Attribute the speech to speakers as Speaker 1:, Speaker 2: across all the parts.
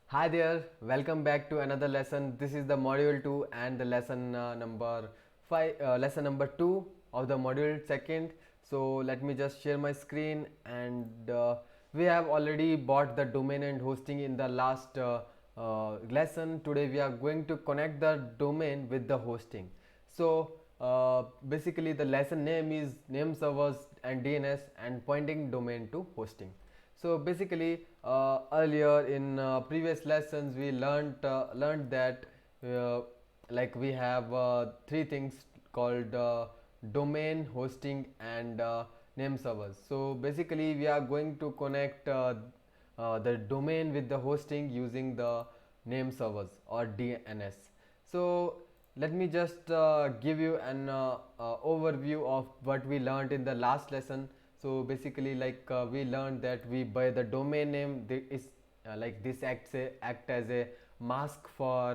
Speaker 1: Hi there, welcome back to another lesson. This is the module 2 and the lesson number 5, lesson number 2 of the module second. So let me just share my screen and we have already bought the domain and hosting in the last lesson. Today we are going to connect the domain with the hosting. So basically the lesson name is name servers and DNS and pointing domain to hosting. So basically, earlier in previous lessons, we learned that uh, like we have three things called domain, hosting, and name servers. So basically, we are going to connect the domain with the hosting using the name servers or DNS. So let me just give you an overview of what we learned in the last lesson. So basically, we learned that we by the domain name is like this act as a mask for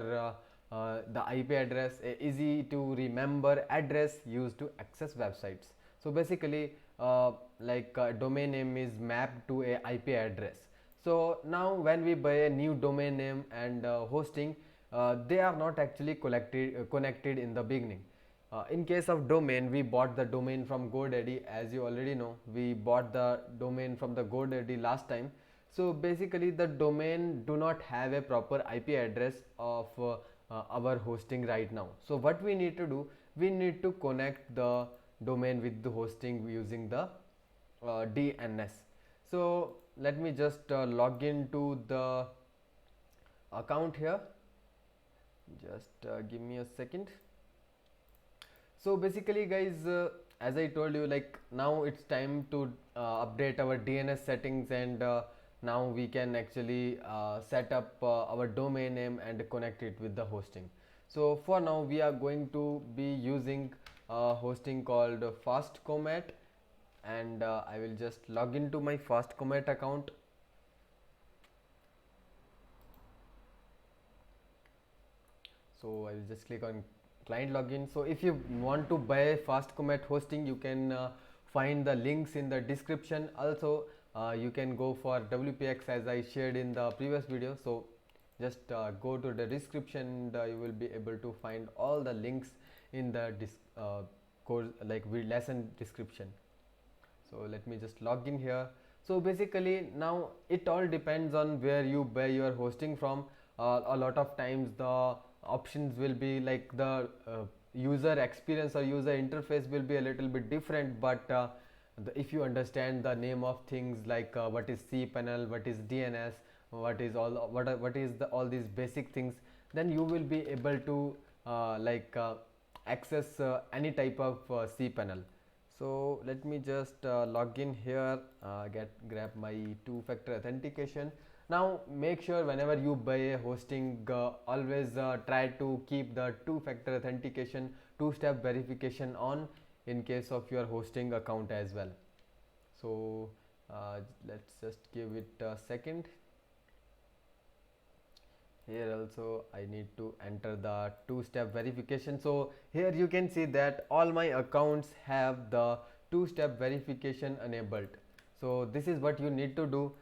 Speaker 1: the IP address, a easy to remember address used to access websites. So basically, domain name is mapped to a IP address. So now when we buy a new domain name and hosting, they are not actually connected in the beginning. In case of domain, we bought the domain from GoDaddy. As you already know, we bought the domain from the GoDaddy last time. So basically, the domain do not have a proper IP address of our hosting right now. So what we need to do, we need to connect the domain with the hosting using the DNS. So let me just log into the account here. Just give me a second. So basically guys, as I told you, like now it's time to update our DNS settings, and now we can actually set up our domain name and connect it with the hosting. So for now we are going to be using hosting called Fastcomet, and I will just log into my Fastcomet account. So I will just click on client login. So if you want to buy Fastcomet hosting, you can find the links in the description. Also you can go for WPX as I shared in the previous video. So just go to the description and you will be able to find all the links in the course like lesson description. So let me just log in here. So basically now it all depends on where you buy your hosting from. A lot of times the options will be like the user experience or user interface will be a little bit different, but if you understand the name of things like what is cpanel, what is DNS, what is all these basic things, then you will be able to access any type of cpanel. So let me just log in here, grab my two-factor authentication. Now make sure whenever you buy a hosting, always try to keep the two-factor authentication, two-step verification on in case of your hosting account as well. So let's just give it a second. Here also I need to enter the two-step verification. So here you can see that all my accounts have the two-step verification enabled. So this is what you need to do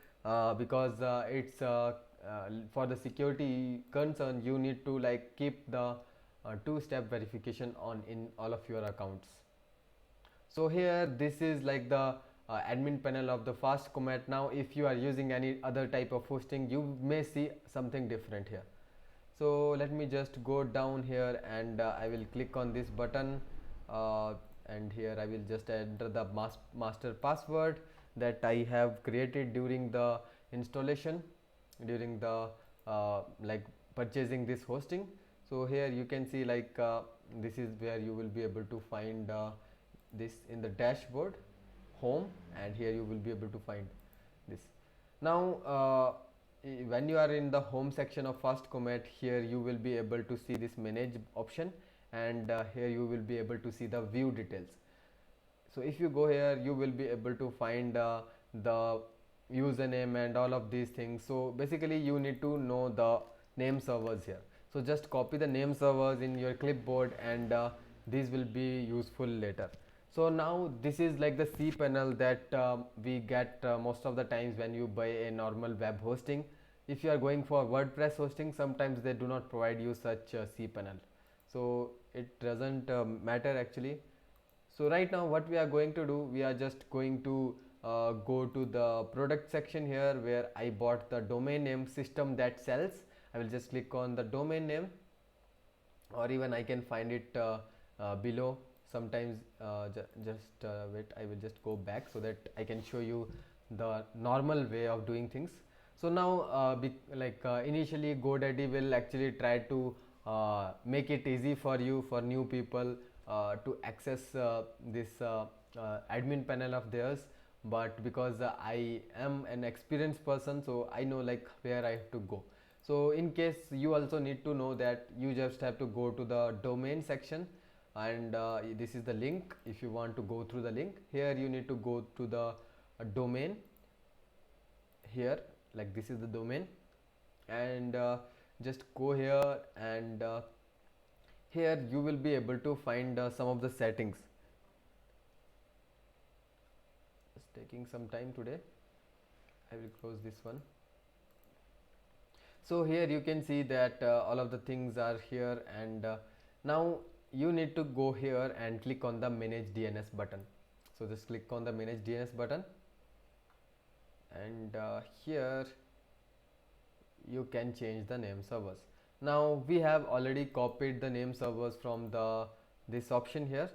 Speaker 1: because it's for the security concern, you need to like keep the two-step verification on in all of your accounts. So here this is like the admin panel of the Fastcomet. Now if you are using any other type of hosting, you may see something different here. So let me just go down here and I will click on this button, and here I will just enter the master password that I have created during the installation, during the like purchasing this hosting. So here you can see this is where you will be able to find this in the dashboard home, and here you will be able to find this. Now when you are in the home section of Fastcomet, here you will be able to see this manage option, and here you will be able to see the view details. So if you go here, you will be able to find the username and all of these things. So basically you need to know the name servers here. So just copy the name servers in your clipboard, and these will be useful later. So now this is like the cpanel that we get most of the times when you buy a normal web hosting. if you are going for WordPress hosting, sometimes they do not provide you such cPanel, so it doesn't matter actually. So right now what we are going to do, we are just going to go to the product section here where I bought the domain name system that sells. I will just click on the domain name, or even I can find it below. Sometimes just wait, I will just go back so that I can show you the normal way of doing things. So now initially GoDaddy will actually try to make it easy for you, for new people to access this admin panel of theirs. But because I am an experienced person, so I know like where I have to go. So in case you also need to know that, you just have to go to the domain section, and this is the link. If you want to go through the link here, you need to go to the domain here, like this is the domain, and just go here, and here you will be able to find some of the settings. It's taking some time today. I will close this one. So here you can see that all of the things are here, and now you need to go here and click on the manage DNS button. So just click on the manage DNS button, and here you can change the name servers. Now we have already copied the name servers from this option here.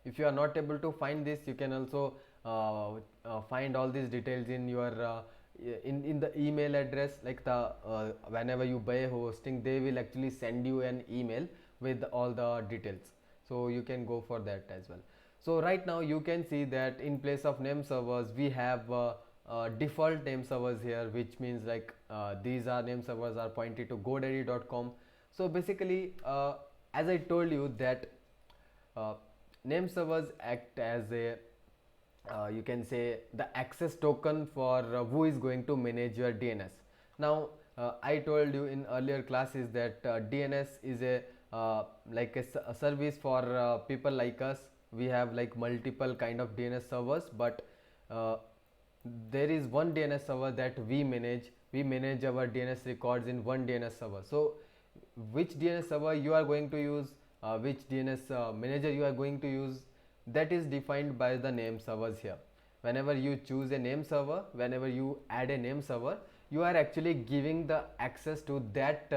Speaker 1: If you are not able to find this, you can also find all these details in your in the email address, like the whenever you buy hosting, they will actually send you an email with all the details, so you can go for that as well. So right now you can see that in place of name servers, we have default name servers here, which means like these are name servers are pointed to godaddy.com. So basically as I told you that name servers act as a you can say the access token for who is going to manage your DNS. Now I told you in earlier classes that DNS is a a service for people like us. We have like multiple kind of DNS servers, but there is one DNS server that we manage. We manage our DNS records in one DNS server. So which DNS server you are going to use, which DNS manager you are going to use, that is defined by the name servers here. Whenever you choose a name server, whenever you add a name server, you are actually giving the access to that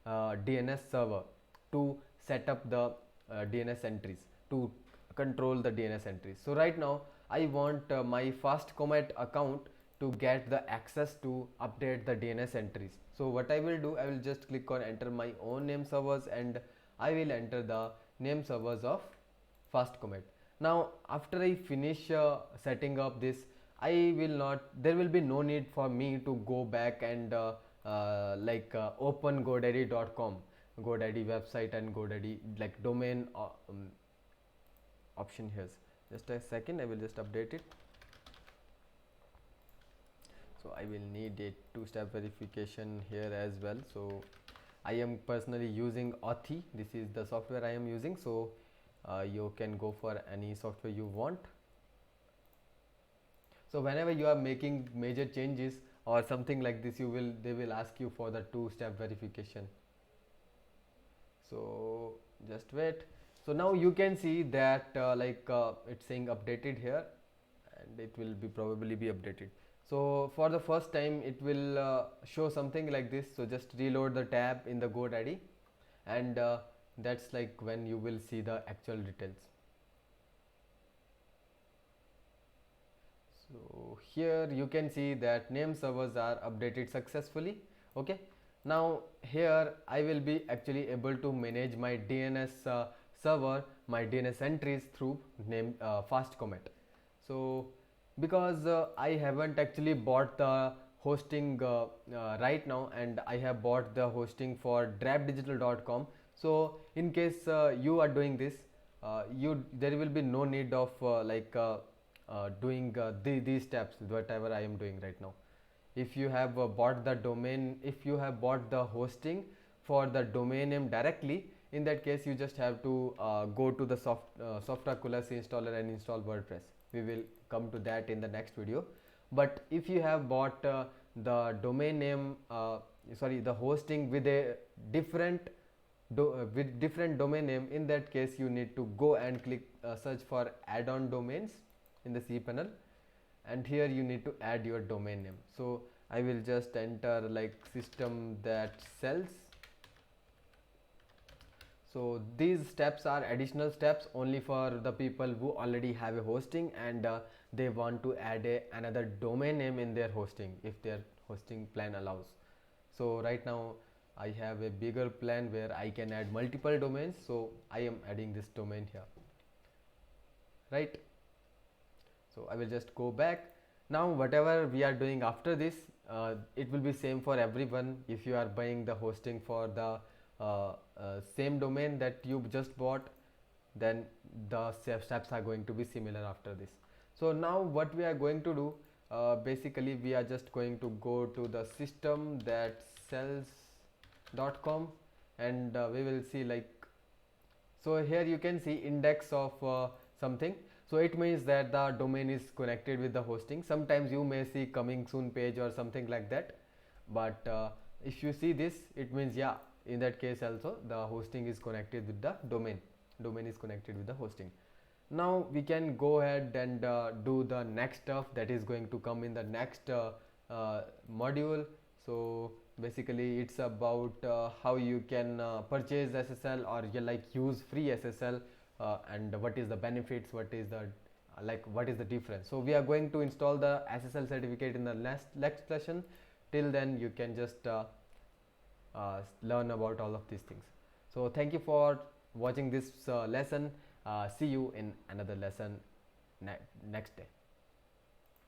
Speaker 1: DNS server to set up the DNS entries, to control the DNS entries. So right now I want my Fastcomet account to get the access to update the DNS entries. So what I will do, I will just click on enter my own name servers, and I will enter the name servers of Fastcomet. Now after I finish setting up this, there will be no need for me to go back and open godaddy.com, GoDaddy website, and GoDaddy like domain option here. Just a second, I will just update it. So I will need a two-step verification here as well. So I am personally using Authy. This is the software I am using. So you can go for any software you want. So whenever you are making major changes or something like this, they will ask you for the two-step verification. So just wait. So now you can see that it's saying updated here, and it will be probably be updated. So for the first time it will show something like this. So just reload the tab in the GoDaddy, and that's like when you will see the actual details. So here you can see that name servers are updated successfully. Okay, now here I will be actually able to manage my DNS server, my DNS entries through name Fastcomet. So because I haven't actually bought the hosting right now, and I have bought the hosting for drapedigital.com. So in case you are doing this, there will be no need of doing these steps, whatever I am doing right now. If you have bought the domain, if you have bought the hosting for the domain name directly, in that case you just have to go to the Softaculous installer and install WordPress. We will come to that in the next video. But if you have bought the domain name, sorry, the hosting with a different with different domain name, in that case you need to go and click search for add-on domains in the cPanel, and here you need to add your domain name. So I will just enter like system that sells. So these steps are additional steps only for the people who already have a hosting, and they want to add another domain name in their hosting if their hosting plan allows. So right now I have a bigger plan where I can add multiple domains, so I am adding this domain here, right? So I will just go back. Now whatever we are doing after this, it will be same for everyone. If you are buying the hosting for the same domain that you just bought, then the steps are going to be similar after this. So now what we are going to do, basically we are just going to go to the system that sells.com, and we will see like, so here you can see index of something. So it means that the domain is connected with the hosting. Sometimes you may see coming soon page or something like that, but if you see this, it means yeah, in that case also the hosting is connected with the domain is connected with the hosting. Now we can go ahead and do the next stuff that is going to come in the next module. So basically it's about how you can purchase SSL, or you like use free SSL, and what is the benefits, what is the what is the difference. So we are going to install the SSL certificate in the next session. Till then you can just learn about all of these things. So thank you for watching this lesson. See you in another lesson next day.